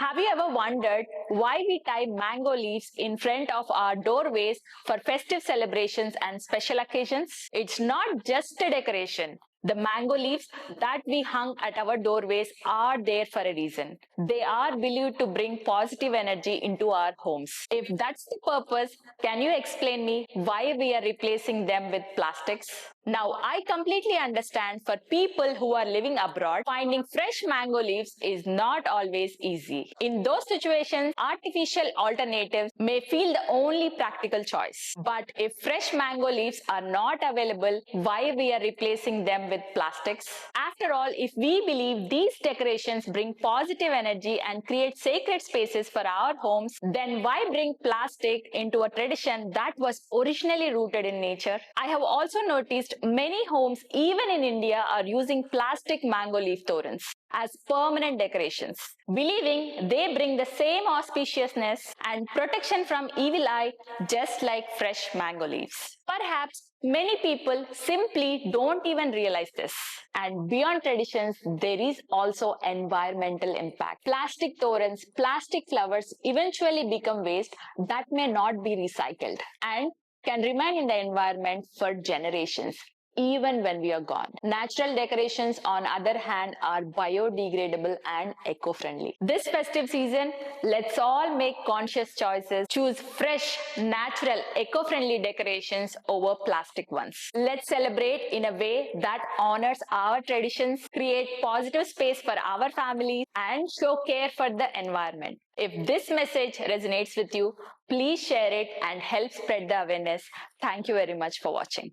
Have you ever wondered why we tie mango leaves in front of our doorways for festive celebrations and special occasions? It's not just a decoration. The mango leaves that we hung at our doorways are there for a reason. They are believed to bring positive energy into our homes. If that's the purpose, can you explain me why we are replacing them with plastics? Now, I completely understand for people who are living abroad, finding fresh mango leaves is not always easy. In those situations, artificial alternatives may feel the only practical choice. But if fresh mango leaves are not available, why we are replacing them with plastics? After all, if we believe these decorations bring positive energy and create sacred spaces for our homes, then why bring plastic into a tradition that was originally rooted in nature? I have also noticed many homes, even in India, are using plastic mango leaf torans as permanent decorations, believing they bring the same auspiciousness and protection from evil eye just like fresh mango leaves. Perhaps many people simply don't even realize this. And beyond traditions, there is also environmental impact. Plastic torans, plastic flowers eventually become waste that may not be recycled and can remain in the environment for generations, even when we are gone. Natural decorations, on other hand, are biodegradable and eco-friendly. This festive season, let's all make conscious choices, choose fresh, natural, eco-friendly decorations over plastic ones. Let's celebrate in a way that honors our traditions, create positive space for our families, and show care for the environment. If this message resonates with you, please share it and help spread the awareness. Thank you very much for watching.